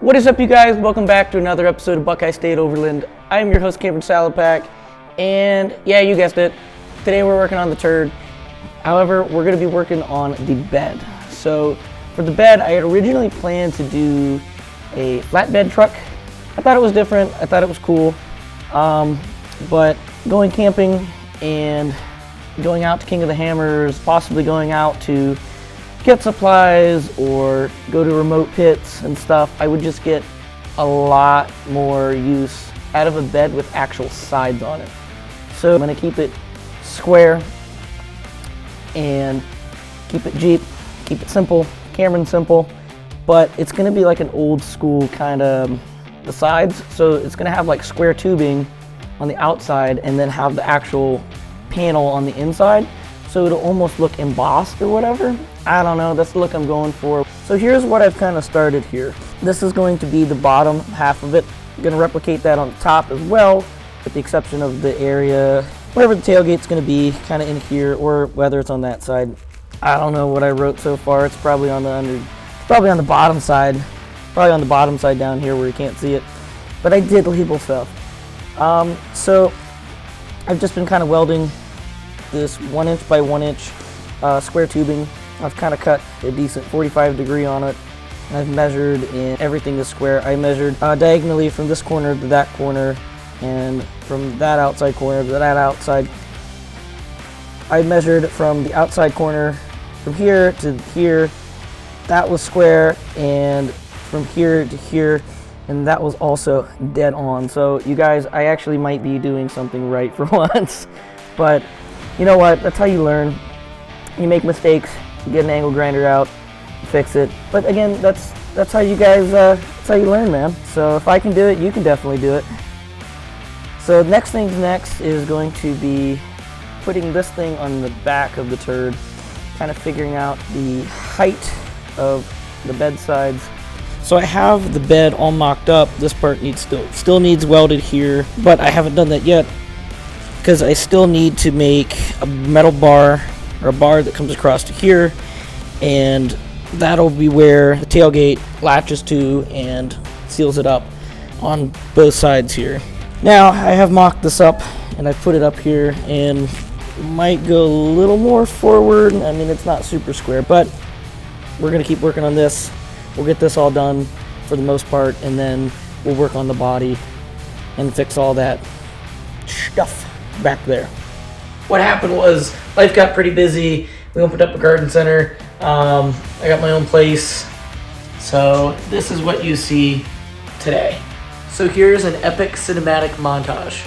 What is up, you guys? Welcome back to another episode of Buckeye State Overland. I am your host, Cameron Salad Pack, and yeah, you guessed it. Today we're working on the turd. However, we're going to be working on the bed. So for the bed, I had originally planned to do a flatbed truck. I thought it was different. I thought it was cool. But going camping and going out to King of the Hammers, possibly going out to get supplies or go to remote pits and stuff, I would just get a lot more use out of a bed with actual sides on it. So I'm going to keep it square and keep it Jeep, keep it simple, Cameron simple, but it's going to be like an old school kind of the sides. So it's going to have like square tubing on the outside and then have the actual panel on the inside. So it'll almost look embossed or whatever. I don't know, that's the look I'm going for. So here's what I've kind of started here. This is going to be the bottom half of it. I'm gonna replicate that on the top as well, with the exception of the area, wherever the tailgate's gonna be, kind of in here, or whether it's on that side. I don't know what I wrote so far. It's probably on the probably on the bottom side. Probably on the bottom side down here where you can't see it. But I did label stuff. So I've just been kind of welding this 1" by 1" square tubing. I've kind of cut a decent 45 degree on it. I've measured, and everything is square. I measured diagonally from this corner to that corner, and from that outside corner to that outside. I measured from the outside corner from here to here. That was square, and from here to here, and that was also dead on. So you guys, I actually might be doing something right for once, but you know what? That's how you learn. You make mistakes, you get an angle grinder out, fix it. But again, that's how you guys, that's how you learn, man. So if I can do it, you can definitely do it. So next things next is going to be putting this thing on the back of the turd, kind of figuring out the height of the bed sides. So I have the bed all mocked up. This part still needs welded here, but I haven't done that yet, because I still need to make a metal bar, or a bar that comes across to here, and that'll be where the tailgate latches to and seals it up on both sides here. Now I have mocked this up and I put it up here, and might go a little more forward. I mean, it's not super square, but we're gonna keep working on this. We'll get this all done for the most part, and then we'll work on the body and fix all that stuff back there. What happened was life got pretty busy. We opened up a garden center. I got my own place. So this is what you see today. So here's an epic cinematic montage.